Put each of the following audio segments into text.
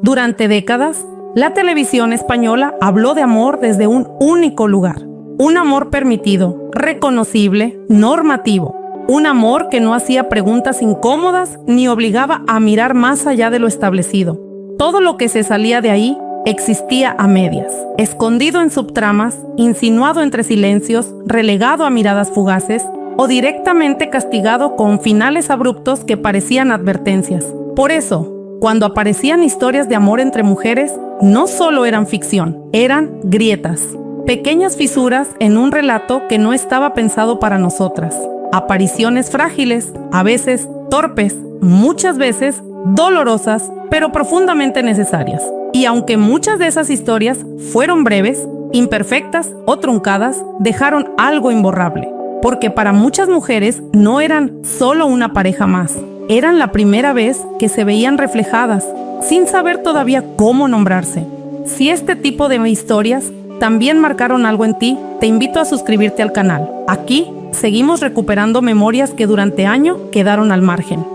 Durante décadas, la televisión española habló de amor desde un único lugar. Un amor permitido, reconocible, normativo. Un amor que no hacía preguntas incómodas ni obligaba a mirar más allá de lo establecido. Todo lo que se salía de ahí existía a medias, escondido en subtramas, insinuado entre silencios, relegado a miradas fugaces o directamente castigado con finales abruptos que parecían advertencias. Por eso, cuando aparecían historias de amor entre mujeres, no solo eran ficción, eran grietas, pequeñas fisuras en un relato que no estaba pensado para nosotras. Apariciones frágiles, a veces torpes, muchas veces dolorosas, pero profundamente necesarias. Y aunque muchas de esas historias fueron breves, imperfectas o truncadas, dejaron algo imborrable. Porque para muchas mujeres no eran solo una pareja más, eran la primera vez que se veían reflejadas, sin saber todavía cómo nombrarse. Si este tipo de historias también marcaron algo en ti, te invito a suscribirte al canal. Aquí seguimos recuperando memorias que durante años quedaron al margen.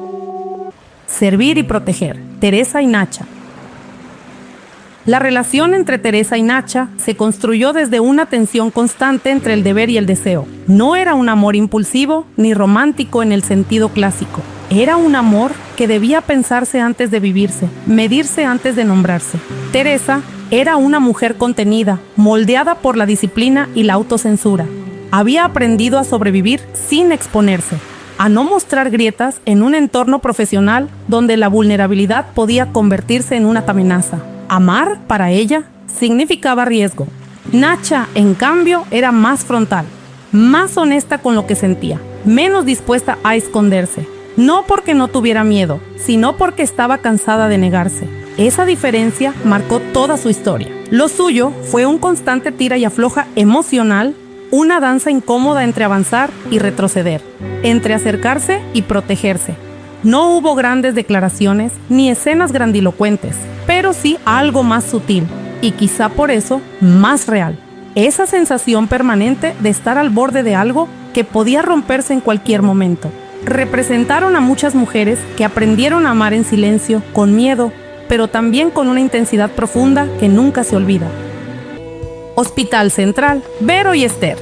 Servir y proteger. Teresa y Nacha. La relación entre Teresa y Nacha se construyó desde una tensión constante entre el deber y el deseo. No era un amor impulsivo ni romántico en el sentido clásico. Era un amor que debía pensarse antes de vivirse, medirse antes de nombrarse. Teresa era una mujer contenida, moldeada por la disciplina y la autocensura. Había aprendido a sobrevivir sin exponerse, a no mostrar grietas en un entorno profesional donde la vulnerabilidad podía convertirse en una amenaza. Amar, para ella, significaba riesgo. Nacha, en cambio, era más frontal, más honesta con lo que sentía, menos dispuesta a esconderse. No porque no tuviera miedo, sino porque estaba cansada de negarse. Esa diferencia marcó toda su historia. Lo suyo fue un constante tira y afloja emocional, una danza incómoda entre avanzar y retroceder, entre acercarse y protegerse. No hubo grandes declaraciones ni escenas grandilocuentes, pero sí algo más sutil y quizá por eso más real. Esa sensación permanente de estar al borde de algo que podía romperse en cualquier momento. Representaron a muchas mujeres que aprendieron a amar en silencio, con miedo, pero también con una intensidad profunda que nunca se olvida. Hospital Central, Vero y Esther.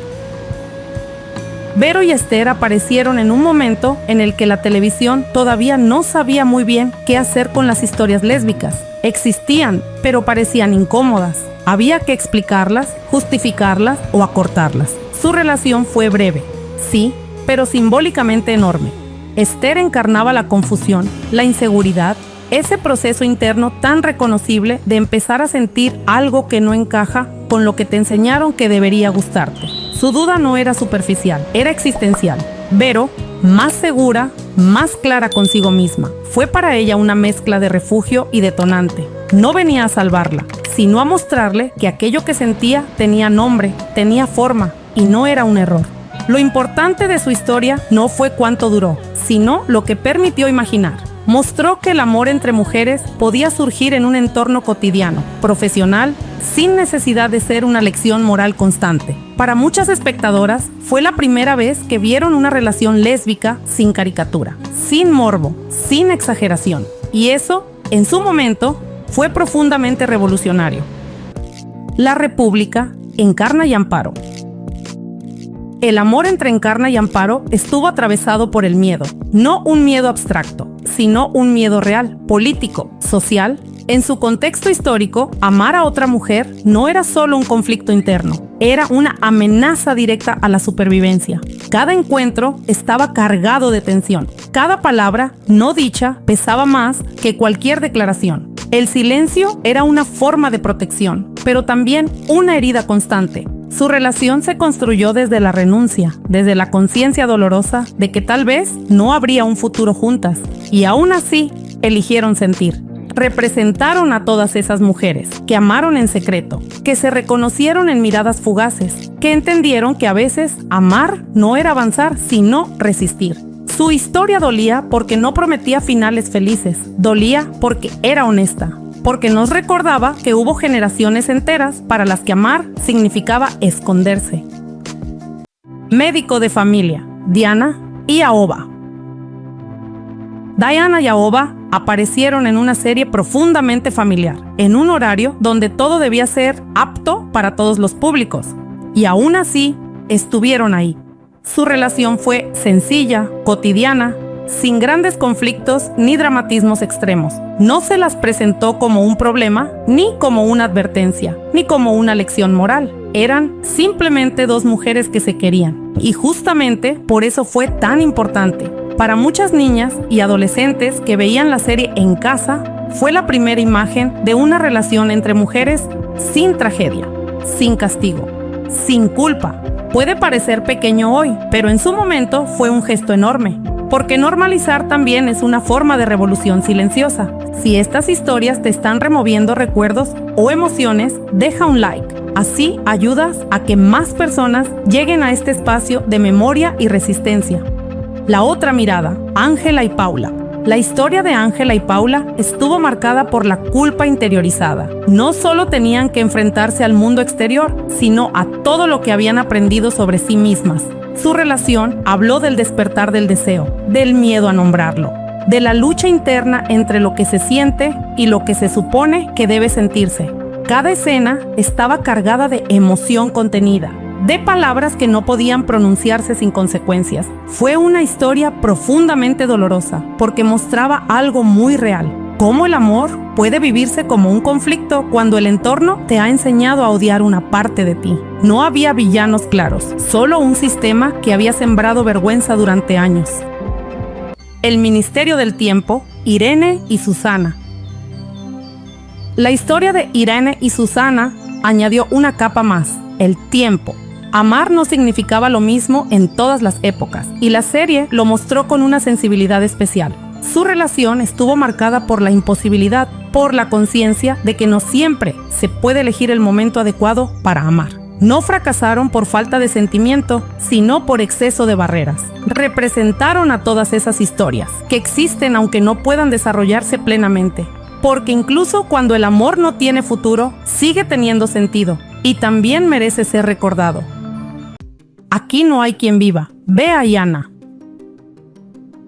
Vero y Esther aparecieron en un momento en el que la televisión todavía no sabía muy bien qué hacer con las historias lésbicas. Existían, pero parecían incómodas. Había que explicarlas, justificarlas o acortarlas. Su relación fue breve, sí, pero simbólicamente enorme. Esther encarnaba la confusión, la inseguridad, ese proceso interno tan reconocible de empezar a sentir algo que no encaja con lo que te enseñaron que debería gustarte. Su duda no era superficial, era existencial. Vero, más segura, más clara consigo misma, fue para ella una mezcla de refugio y detonante. No venía a salvarla, sino a mostrarle que aquello que sentía tenía nombre, tenía forma y no era un error. Lo importante de su historia no fue cuánto duró, sino lo que permitió imaginar. Mostró que el amor entre mujeres podía surgir en un entorno cotidiano, profesional, sin necesidad de ser una lección moral constante. Para muchas espectadoras, fue la primera vez que vieron una relación lésbica sin caricatura, sin morbo, sin exageración. Y eso, en su momento, fue profundamente revolucionario. La República, Encarna y Amparo. El amor entre Encarna y Amparo estuvo atravesado por el miedo, no un miedo abstracto, sino un miedo real, político, social. En su contexto histórico, amar a otra mujer no era solo un conflicto interno, era una amenaza directa a la supervivencia. Cada encuentro estaba cargado de tensión. Cada palabra no dicha pesaba más que cualquier declaración. El silencio era una forma de protección, pero también una herida constante. Su relación se construyó desde la renuncia, desde la conciencia dolorosa de que tal vez no habría un futuro juntas. Y aún así, eligieron sentir. Representaron a todas esas mujeres que amaron en secreto, que se reconocieron en miradas fugaces, que entendieron que a veces amar no era avanzar, sino resistir. Su historia dolía porque no prometía finales felices, dolía porque era honesta, porque nos recordaba que hubo generaciones enteras para las que amar significaba esconderse. Médico de familia, Diana y Aoba. Diana y Aoba aparecieron en una serie profundamente familiar, en un horario donde todo debía ser apto para todos los públicos. Y aún así, estuvieron ahí. Su relación fue sencilla, cotidiana, sin grandes conflictos ni dramatismos extremos. No se las presentó como un problema, ni como una advertencia, ni como una lección moral. Eran simplemente dos mujeres que se querían. Y justamente por eso fue tan importante. Para muchas niñas y adolescentes que veían la serie en casa, fue la primera imagen de una relación entre mujeres sin tragedia, sin castigo, sin culpa. Puede parecer pequeño hoy, pero en su momento fue un gesto enorme. Porque normalizar también es una forma de revolución silenciosa. Si estas historias te están removiendo recuerdos o emociones, deja un like. Así ayudas a que más personas lleguen a este espacio de memoria y resistencia. La otra mirada, Ángela y Paula. La historia de Ángela y Paula estuvo marcada por la culpa interiorizada. No solo tenían que enfrentarse al mundo exterior, sino a todo lo que habían aprendido sobre sí mismas. Su relación habló del despertar del deseo, del miedo a nombrarlo, de la lucha interna entre lo que se siente y lo que se supone que debe sentirse. Cada escena estaba cargada de emoción contenida, de palabras que no podían pronunciarse sin consecuencias. Fue una historia profundamente dolorosa, porque mostraba algo muy real. Cómo el amor puede vivirse como un conflicto cuando el entorno te ha enseñado a odiar una parte de ti. No había villanos claros, solo un sistema que había sembrado vergüenza durante años. El Ministerio del Tiempo, Irene y Susana. La historia de Irene y Susana añadió una capa más, el tiempo. Amar no significaba lo mismo en todas las épocas, y la serie lo mostró con una sensibilidad especial. Su relación estuvo marcada por la imposibilidad, por la conciencia de que no siempre se puede elegir el momento adecuado para amar. No fracasaron por falta de sentimiento, sino por exceso de barreras. Representaron a todas esas historias, que existen aunque no puedan desarrollarse plenamente. Porque incluso cuando el amor no tiene futuro, sigue teniendo sentido, y también merece ser recordado. Aquí no hay quien viva. Bea y Ana.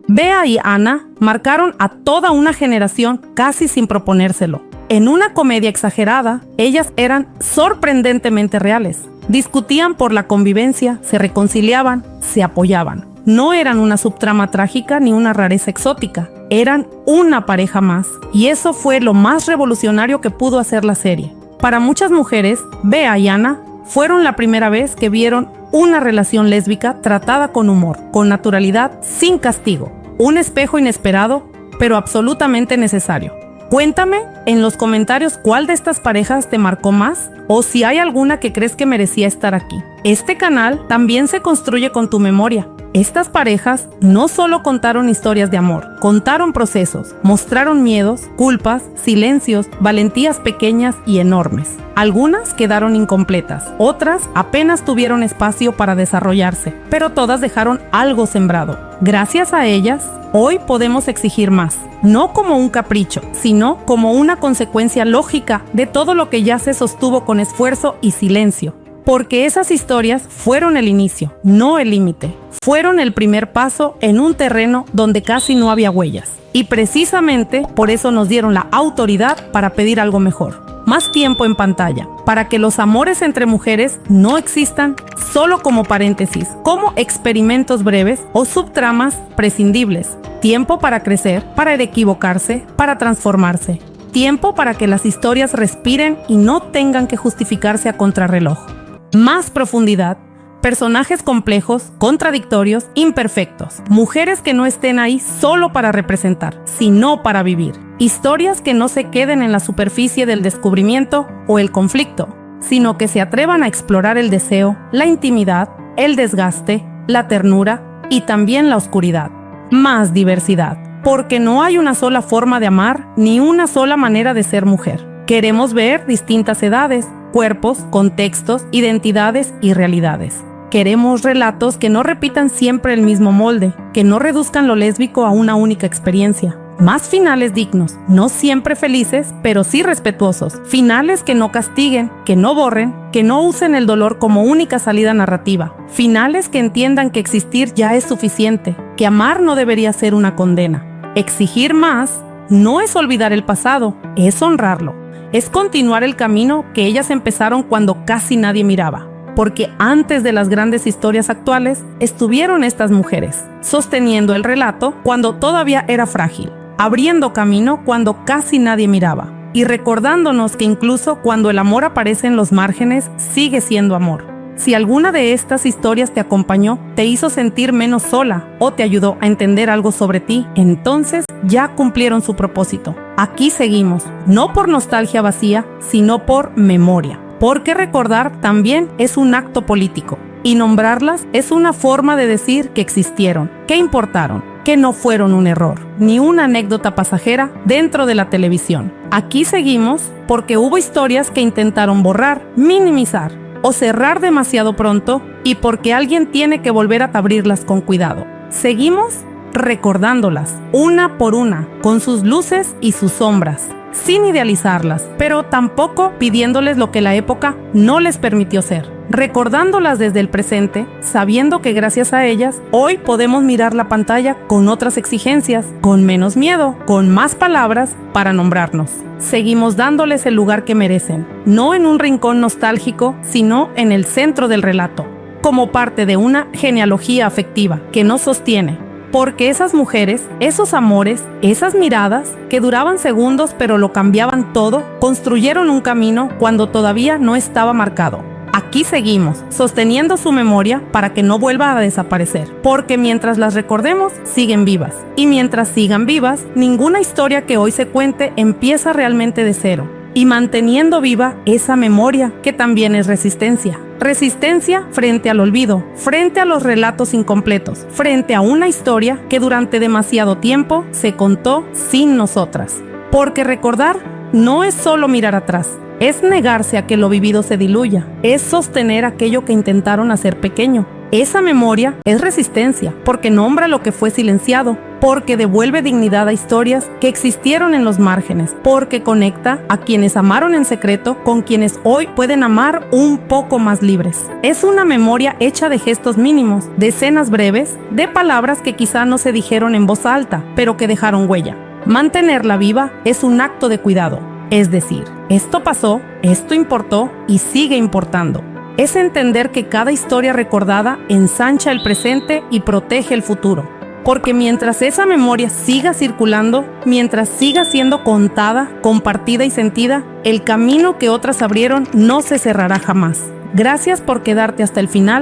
Bea y Ana marcaron a toda una generación casi sin proponérselo. En una comedia exagerada, ellas eran sorprendentemente reales. Discutían por la convivencia, se reconciliaban, se apoyaban. No eran una subtrama trágica ni una rareza exótica. Eran una pareja más. Y eso fue lo más revolucionario que pudo hacer la serie. Para muchas mujeres, Bea y Ana fueron la primera vez que vieron una relación lésbica tratada con humor, con naturalidad, sin castigo. Un espejo inesperado, pero absolutamente necesario. Cuéntame en los comentarios cuál de estas parejas te marcó más o si hay alguna que crees que merecía estar aquí. Este canal también se construye con tu memoria. Estas parejas no solo contaron historias de amor, contaron procesos, mostraron miedos, culpas, silencios, valentías pequeñas y enormes. Algunas quedaron incompletas, otras apenas tuvieron espacio para desarrollarse, pero todas dejaron algo sembrado. Gracias a ellas, hoy podemos exigir más, no como un capricho, sino como una consecuencia lógica de todo lo que ya se sostuvo con esfuerzo y silencio. Porque esas historias fueron el inicio, no el límite. Fueron el primer paso en un terreno donde casi no había huellas. Y precisamente por eso nos dieron la autoridad para pedir algo mejor. Más tiempo en pantalla, para que los amores entre mujeres no existan solo como paréntesis, como experimentos breves o subtramas prescindibles. Tiempo para crecer, para equivocarse, para transformarse. Tiempo para que las historias respiren y no tengan que justificarse a contrarreloj. Más profundidad, personajes complejos, contradictorios, imperfectos. Mujeres que no estén ahí solo para representar, sino para vivir. Historias que no se queden en la superficie del descubrimiento o el conflicto, sino que se atrevan a explorar el deseo, la intimidad, el desgaste, la ternura y también la oscuridad. Más diversidad, porque no hay una sola forma de amar ni una sola manera de ser mujer. Queremos ver distintas edades, cuerpos, contextos, identidades y realidades. Queremos relatos que no repitan siempre el mismo molde, que no reduzcan lo lésbico a una única experiencia. Más finales dignos, no siempre felices, pero sí respetuosos. Finales que no castiguen, que no borren, que no usen el dolor como única salida narrativa. Finales que entiendan que existir ya es suficiente, que amar no debería ser una condena. Exigir más no es olvidar el pasado, es honrarlo. Es continuar el camino que ellas empezaron cuando casi nadie miraba. Porque antes de las grandes historias actuales, estuvieron estas mujeres, sosteniendo el relato cuando todavía era frágil, abriendo camino cuando casi nadie miraba, y recordándonos que incluso cuando el amor aparece en los márgenes, sigue siendo amor. Si alguna de estas historias te acompañó, te hizo sentir menos sola o te ayudó a entender algo sobre ti, entonces ya cumplieron su propósito. Aquí seguimos, no por nostalgia vacía, sino por memoria. Porque recordar también es un acto político y nombrarlas es una forma de decir que existieron, que importaron, que no fueron un error, ni una anécdota pasajera dentro de la televisión. Aquí seguimos porque hubo historias que intentaron borrar, minimizar o cerrar demasiado pronto y porque alguien tiene que volver a abrirlas con cuidado. Seguimos recordándolas, una por una, con sus luces y sus sombras, sin idealizarlas, pero tampoco pidiéndoles lo que la época no les permitió ser. Recordándolas desde el presente, sabiendo que gracias a ellas, hoy podemos mirar la pantalla con otras exigencias, con menos miedo, con más palabras para nombrarnos. Seguimos dándoles el lugar que merecen, no en un rincón nostálgico, sino en el centro del relato, como parte de una genealogía afectiva que nos sostiene. Porque esas mujeres, esos amores, esas miradas que duraban segundos pero lo cambiaban todo, construyeron un camino cuando todavía no estaba marcado. Aquí seguimos, sosteniendo su memoria para que no vuelva a desaparecer. Porque mientras las recordemos, siguen vivas. Y mientras sigan vivas, ninguna historia que hoy se cuente empieza realmente de cero. Y manteniendo viva esa memoria que también es resistencia. Resistencia frente al olvido, frente a los relatos incompletos, frente a una historia que durante demasiado tiempo se contó sin nosotras. Porque recordar no es solo mirar atrás, es negarse a que lo vivido se diluya, es sostener aquello que intentaron hacer pequeño. Esa memoria es resistencia, porque nombra lo que fue silenciado, porque devuelve dignidad a historias que existieron en los márgenes, porque conecta a quienes amaron en secreto con quienes hoy pueden amar un poco más libres. Es una memoria hecha de gestos mínimos, de escenas breves, de palabras que quizá no se dijeron en voz alta, pero que dejaron huella. Mantenerla viva es un acto de cuidado, es decir, esto pasó, esto importó y sigue importando. Es entender que cada historia recordada ensancha el presente y protege el futuro. Porque mientras esa memoria siga circulando, mientras siga siendo contada, compartida y sentida, el camino que otras abrieron no se cerrará jamás. Gracias por quedarte hasta el final